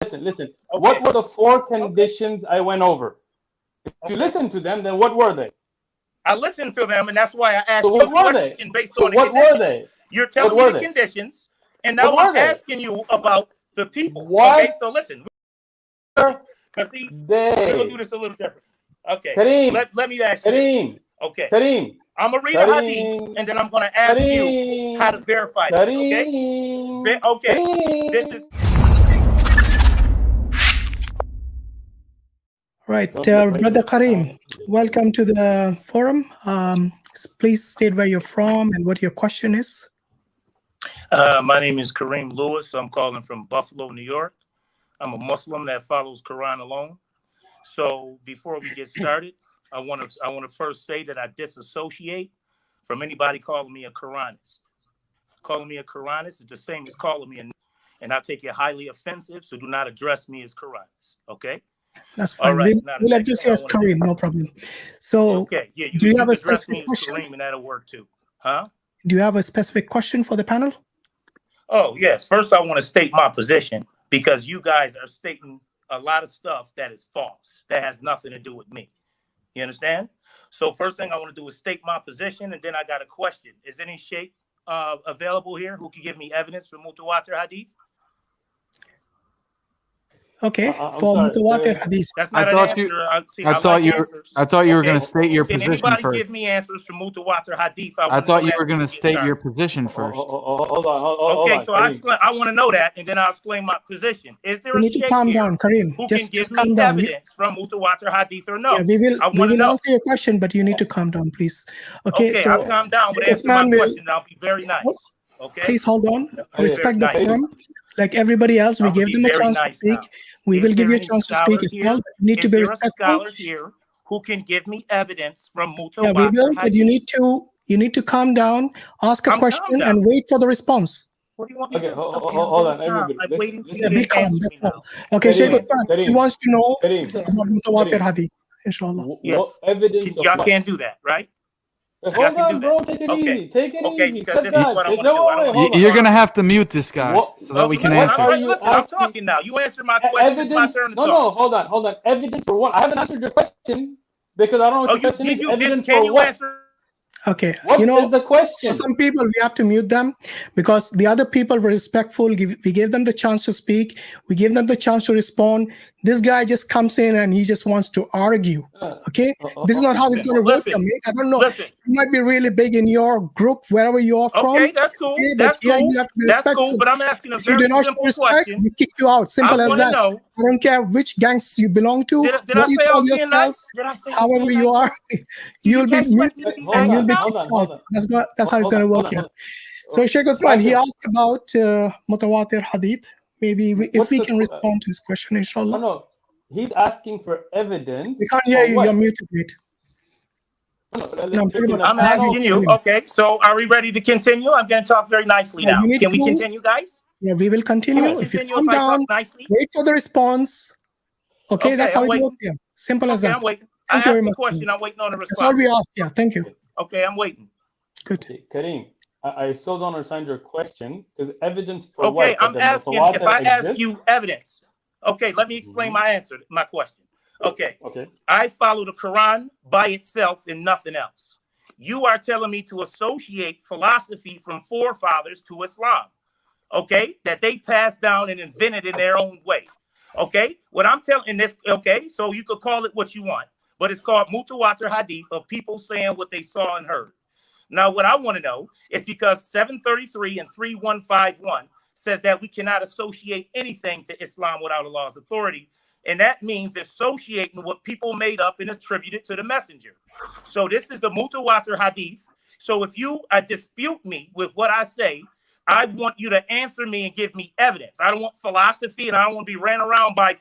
listen. Okay. What were the four conditions I went over? If you listen to them, then what were they? I listened to them, and that's why I So asked you what a were they? question based So on the what were conditions. they? You're What telling me were the they? conditions, and What now I'm were they? asking you about the people. Okay, What so listen, were because see, we're gonna do they? this a little different. Okay, Kareem, let me ask you this. Kareem, Okay, Kareem, I'm gonna read a hadith, Kareem, and then I'm gonna ask you how to Kareem, verify this. Okay, Kareem, okay, this is. Kareem. Right, Don't break Brother the Karim, silence. welcome to the forum. Please state where you're from and what your question is. My name is Kareem Lewis. I'm calling from Buffalo, New York. I'm a Muslim that follows Quran alone. So before we get started, I want to first say that I disassociate from anybody calling me a Quranist. Calling me a Quranist is the same as calling me and I take it highly offensive. So do not address me as Quranist. Okay. That's fine. All right. Now the We'll next address thing you I as want to do. Karim, no problem. So, Okay. Yeah. do you have can a address specific me as question? Kareem, and that'll work too. Huh? Do you have a specific question for the panel? Oh yes. First, I want to state my position because you guys are stating a lot of stuff that is false. That has nothing to do with me. You understand? So first thing I want to do is state my position, and then I got a question. Is any Sheikh available here who can give me evidence for Mutawatir Hadith? Okay, I'm for sorry. Mutawatir Hadith. That's I not an thought you. answer. See, I I thought like you. answers. I thought you were Okay. going to state your Can position anybody first. give me answers for Mutawatir Hadith? I wanna thought know you that were going to before we get state your started. position first. Hold on. Okay, Hold so on, Kareem. I want to know that, and then I'll explain my position. Is there You a need to Sheikh calm here down, Karim. who can Just give calm me down. evidence from Mutawatir Hadith or Yeah, no? we I want will to know. answer your question, but you need to calm down, please. Okay, Okay, so I'll calm down, but Sheikh answer my Uthman will. question. And I'll be very nice. Okay. Please hold on. I'll be very Respect the nice. forum. Like everybody else, we I'm gonna gave be them a very chance to nice speak. now. We will Is give there you a any chance to speak scholar as well. here? You need to Is be there a respectful. scholar here who can give me evidence from Yeah, we will, Mutawatir but you Hadith? need to calm down, ask a I'm calm question, down. and wait for the response. What do you want me to Okay, do? Okay, I'm hold very on, calm. everybody. I'm waiting for Listen. Yeah, you be to calm. answer That's me all. now. Okay, Sheikh Kareem, Uthman, he Kareem, wants to know Kareem, about Mutawatir Kareem. Hadith, inshallah. Yes. What evidence of Y'all what? can't do that, right? Y'all Hold can do on, that. bro. Take it Okay. easy. Take it Okay, easy. because Step this is back. what I want to No, do. I don't want to hold be You're on. going to have to mute this guy What? so that we can listen, What answer. are you listen, I'm asking? talking now. You answer my question. It's my Evidence? turn to No, talk. hold on. Evidence for what? I haven't answered your question because I don't know what Oh, your question is. Evidence can for you what? answer? Okay, What is the for question? some people we have to mute them because the other people were respectful. We gave them the chance to speak. We gave them the chance to respond. This guy just comes in and he just wants to argue. Okay, this is not how it's going to work. Listen, I don't know. listen. You might be really big in your group, wherever you are from. Okay, that's cool. Okay, but That's here cool. you have to be That's respectful. cool. But I'm asking a If you very do not show simple respect, question. we kick you out. Simple I as want to that. know. I don't care which gangs you belong to. Did what I you say I call was being yourself, nice? Did I say I was however being you nice? are, you'll be Can't you let me muted be Hold and nice you'll be now? kicked out. That's how it's going to work here. So Sheikh Uthman, Question. he asked about Mutawatir Hadith. Maybe if we can respond to his question, inshallah. No. He's asking for evidence. We can't hear you. You're muted, mate. I'm asking you. Okay, so are we ready to continue? I'm going to talk very nicely now. Can we continue, guys? Yeah, we will continue. Can we If you continue calm if I down, talk nicely? wait for the response. Okay, that's how it works here. Simple as that. I'm waiting. Thank I you very asked the much. question. I'm waiting on the response. That's all we asked. Yeah, thank you. Okay, I'm waiting. Good. Okay, Kareem, I still don't understand your question because evidence for okay, what? I'm asking if I ask you evidence. Okay, let me explain my question. Okay. I follow the Quran by itself and nothing else. You are telling me to associate philosophy from forefathers to Islam. Okay, that they passed down and invented in their own way. Okay, what I'm telling this, okay, so you could call it what you want, but it's called Mutawatir Hadith of people saying what they saw and heard. Now, what I want to know is because 733 and 3151 says that we cannot associate anything to Islam without Allah's authority. And that means associating what people made up and attributed to the messenger. So this is the Mutawatir Hadith. So if you dispute me with what I say, I want you to answer me and give me evidence. I don't want philosophy and I don't want to be ran around by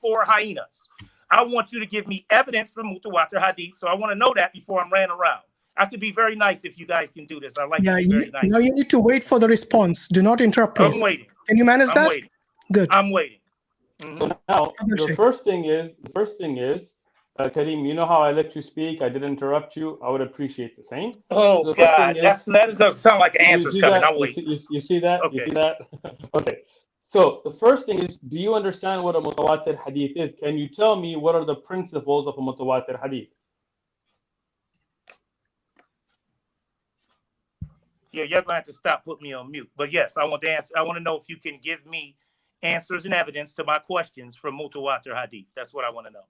four hyenas. I want you to give me evidence from Mutawatir Hadith. So I want to know that before I'm ran around. I could be very nice if you guys can do this. I like to be very nice. Now you need to wait for the response. Do not interrupt, please. I'm waiting. Can you manage that? Waiting. Good. I'm waiting. So now, the first thing is, Kareem, you know how I let you speak? I didn't interrupt you. I would appreciate the same. Oh, so God. That doesn't sound like an answer's coming. I'm waiting. You see that? Okay. You see that? Okay. So the first thing is, do you understand what a mutawatir hadith is? Can you tell me what are the principles of a mutawatir hadith? Yeah, you're gonna have to stop putting me on mute. But yes, I want to answer. I want to know if you can give me answers and evidence to my questions from mutawatir hadith. That's what I want to know.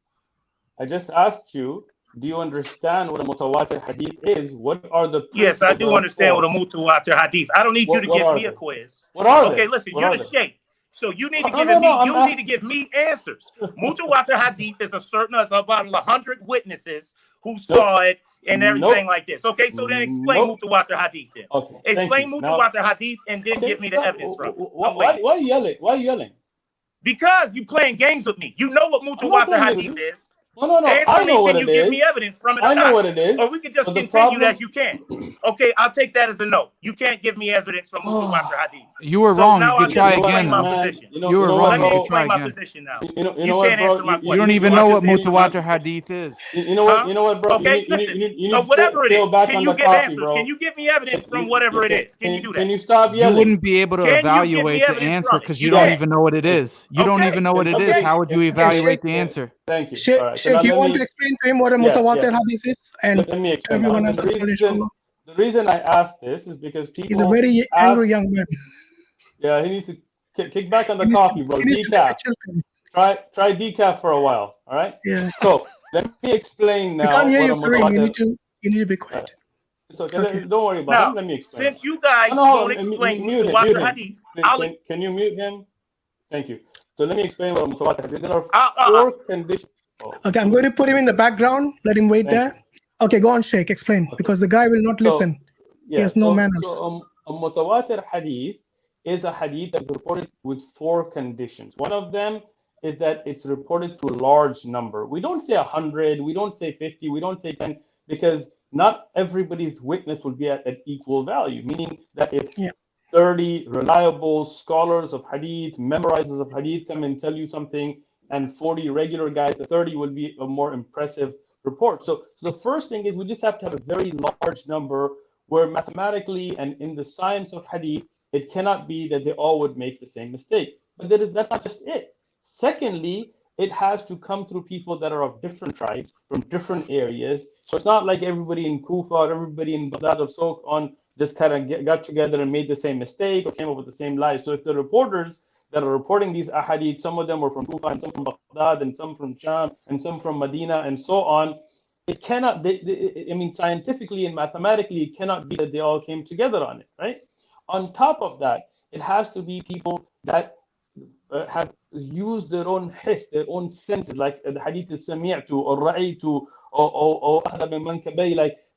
I just asked you, do you understand what a mutawatir hadith is? What are the principles? Yes, I do understand what a mutawatir hadith. I don't need you to give me a quiz. What are they? Okay, listen, you're the Sheikh. So you need to give me answers. Mutawatir hadith is a certain about 100 witnesses who saw it and everything like this. Okay, so then explain mutawatir hadith then. Okay, explain mutawatir hadith and then give me the evidence from it. Why are you yelling? Why are you yelling? Because you're playing games with me. You know what mutawatir hadith is. No. I know what it is. Can you give me evidence from it? I know what it is. Or we could just continue as you can. Okay, I'll take that as a no. You can't give me evidence from mutawatir hadith. You were wrong. You can try again. You were wrong. Let me explain my position now. You can't answer my question. You don't even know what mutawatir hadith is. You know what, bro? Okay, listen. Whatever it is, can you give answers? Can you give me evidence from whatever it is? Can you do that? Can you stop yelling? You wouldn't be able to evaluate the answer because you don't even know what it is. You don't even know what it is. How would you evaluate the answer? Thank you. Sheikh, you want to explain to him what a mutawatir hadith is? And let me explain. everyone else The reason I asked this is because people. He's a very angry young man. Yeah, he needs to kick back on the coffee, bro. Decaf. Try decaf for a while. All right. Yeah. So let me explain now. I can't hear you. You need to be quiet. So don't worry about it. Let me explain. Since you guys don't explain mutawatir hadith, can you mute him? Thank you. So let me explain what mutawatir hadith. There are 4 conditions. Okay, I'm going to put him in the background. Let him wait there. Okay, go on, Sheikh. Explain, because the guy will not listen. He has no manners. So a mutawatir hadith is a hadith that's reported with 4 conditions. One of them is that it's reported to a large number. We don't say 100, we don't say 50, we don't say 10, because not everybody's witness will be at equal value, meaning that if 30 reliable scholars of hadith, memorizers of hadith come and tell you something, and 40 regular guys, the 30 will be a more impressive report. So the first thing is we just have to have a very large number where mathematically and in the science of hadith, it cannot be that they all would make the same mistake. But that's not just it. Secondly, it has to come through people that are of different tribes, from different areas. So it's not like everybody in Kufa or everybody in Baghdad or so on just kind of got together and made the same mistake or came up with the same lies. So if the reporters that are reporting these ahadith, some of them were from Kufa and some from Baghdad and some from Sham and some from Medina and so on, it cannot, scientifically and mathematically, it cannot be that they all came together on it, right? On top of that, it has to be people that have used their own hiss, their own senses, like the hadith is sami'tu or ra'aytu or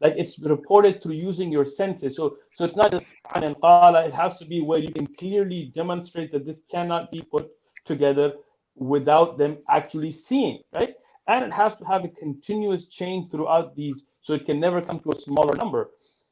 like it's reported through using your senses. So it's not just an and qala, it has to be where you can clearly demonstrate that this cannot be put together without them actually seeing, right? And it has to have a continuous chain throughout these, so it can never come to a smaller number.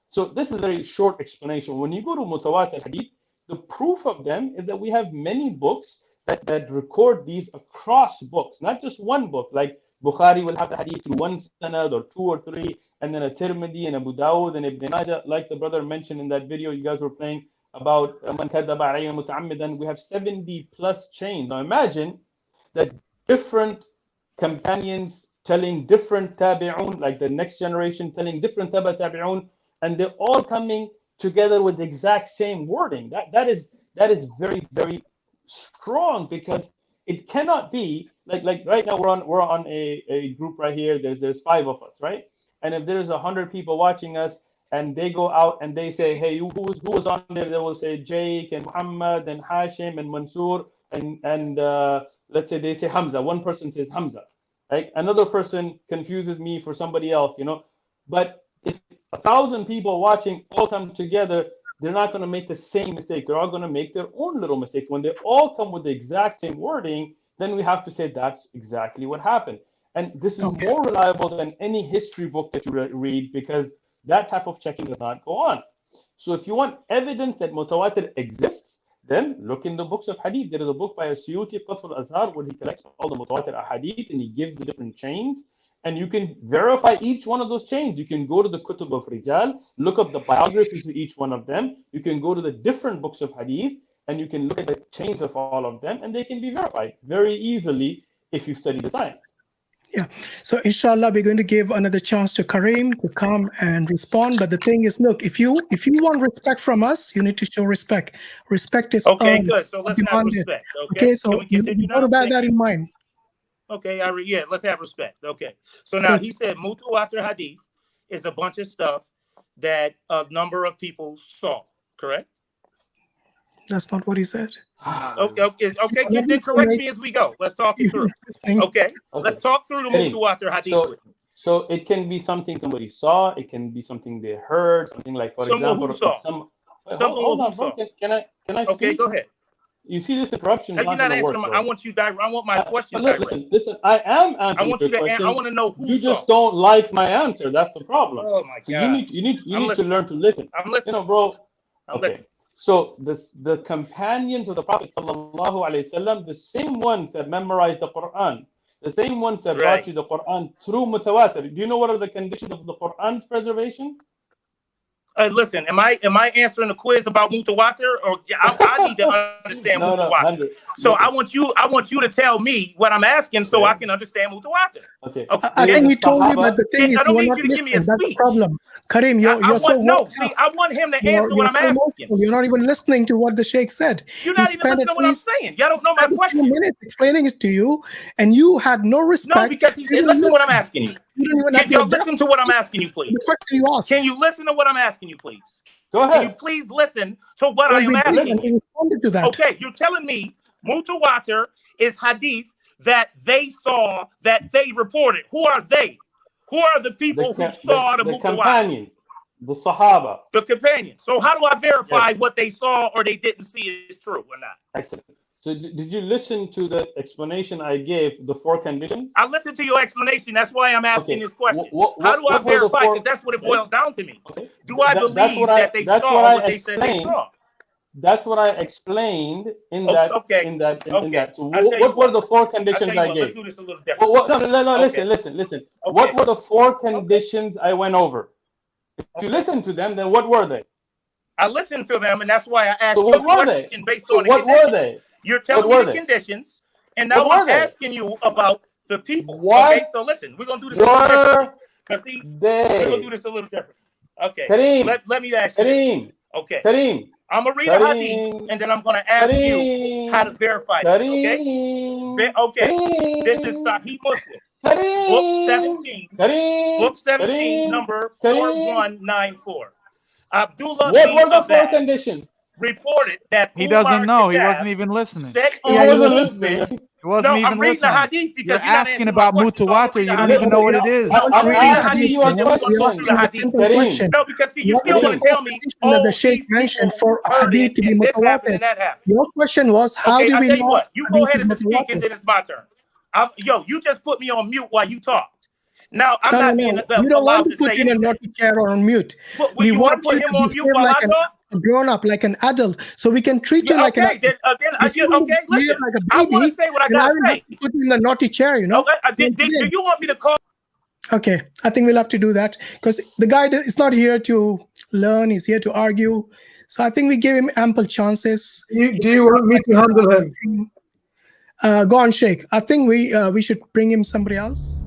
So this is a very short explanation. When you go to mutawatir hadith, the proof of them is that we have many books that record these across books, not just one book. Like Bukhari will have the hadith through one sanad or 2 or 3, and then a Tirmidhi and Abu Dawud and Ibn Majah, like the brother mentioned in that video you guys were playing about man kadhaba alayya muta'ammidan. We have 70 plus chains. Now imagine that different companions telling different tabi'un, like the next generation telling different tabi'un, and they're all coming together with the exact same wording. That is very, very strong, because it cannot be like right now we're on a group right here. There's 5 of us, right? And if there's 100 people watching us and they go out and they say, hey, who was on there? They will say Sheikh and Muhammad and Hashim and Mansoor and let's say they say Hamza. One person says Hamza, right? Another person confuses me for somebody else, But if 1,000 people watching all come together, they're not going to make the same mistake. They're all going to make their own little mistake. When they all come with the exact same wording, then we have to say that's exactly what happened. And this is more reliable than any history book that you read, because that type of checking does not go on. So if you want evidence that mutawatir exists, then look in the books of hadith. There is a book by Suyuti, Qatf al-Azhar, where he collects all the mutawatir hadith and he gives the different chains. And you can verify each one of those chains. You can go to the Kutub of Rijal, look up the biographies of each one of them. You can go to the different books of hadith and you can look at the chains of all of them, and they can be verified very easily if you study the science. Yeah. So inshallah, we're going to give another chance to Kareem to come and respond. But the thing is, look, if you want respect from us, you need to show respect. Respect is okay. earned, Good. So let's have respect. Okay. So you got to bear that in mind. Okay. Yeah. Let's have respect. Okay. So now he said mutawatir hadith is a bunch of stuff that a number of people saw. Correct? That's not what he said. Okay. Then correct me as we go. Let's talk it through. Okay. Let's talk through the mutawatir hadith. So it can be something somebody saw. It can be something they heard. Something like, for example, who saw. Hold on. Can I speak? Okay, go ahead. You see this interruption. You're not answering. I want my question. Listen. I am answering. I want you to. I want to know who. You just don't like my answer. That's the problem. Oh my God. So you need to learn to listen. I'm listening. You know, bro. I'm listening. So the companions of the Prophet ﷺ, the same ones that memorized the Quran, the same ones that brought you the Quran through mutawatir. Do you know what are the conditions of the Quran's preservation? Listen, am I answering a quiz about mutawatir, or I need to understand mutawatir? So I want you to tell me what I'm asking, so I can understand mutawatir. Okay. I think he told you, but the thing is, I don't need you to give me a speech. That's the problem. Kareem, you're so I want him to answer what I'm asking. You're not even listening to what the Sheikh said. You're not even listening to what I'm saying. Y'all don't know my question. 2 minutes explaining it to you, and you had no respect. No, because he said, listen to what I'm asking you. Can you listen to what I'm asking you, please? The question you asked. Can you listen to what I'm asking you, please? Go ahead. Can you please listen to what I am asking you? To that. Okay, you're telling me mutawatir is hadith that they saw, that they reported. Who are they? Who are the people who saw the mutawatir? Companions, the Sahaba. The companions. So how do I verify what they saw or they didn't see is true or not? Excellent. So did you listen to the explanation I gave, the 4 conditions? I listened to your explanation. That's why I'm asking this question. How do I verify? Because that's what it boils down to me. Okay. Do I believe that they saw what they said they saw? That's what I explained in that. So what were the 4 conditions I gave? Let's do this a little different. No. Listen. What were the 4 conditions I went over? If you listen to them, then what were they? I listened to them, and that's why I asked you a question based on what were they? You're telling me the conditions, and now I'm asking you about the people. Okay, so listen, we're gonna do this a little different. We're gonna do this a little different. Okay. Kareem, let me ask you. Kareem. Okay. Kareem. I'm gonna read a hadith, and then I'm gonna ask you how to verify this. Okay. Okay. This is Sahih Muslim. Book 17. Book 17, number 4194. Abdullah. What were the 4 conditions? Reported that he doesn't know. He wasn't even listening. He wasn't listening. He wasn't even listening. Hadith you're asking about mutawatir. You don't even know what it is. I'm asking you a question. No, because see, you still want to tell me. The Sheikh mentioned for hadith to be mutawatir. Your question was, how do we know? What? You go ahead and speak, and then it's my turn. You just put me on mute while you talk. Now I'm not being. You don't want to put him in naughty chair or on mute. We want to put him on mute while I talk. Grown up like an adult, so we can treat you like an adult. Listen, I want to say what I gotta say. Put you in the naughty chair, you know. Do you want me to call? Okay, I think we'll have to do that because the guy is not here to learn; he's here to argue. So I think we gave him ample chances. Do you want me to handle him? Go on, Sheikh. I think we should bring him somebody else.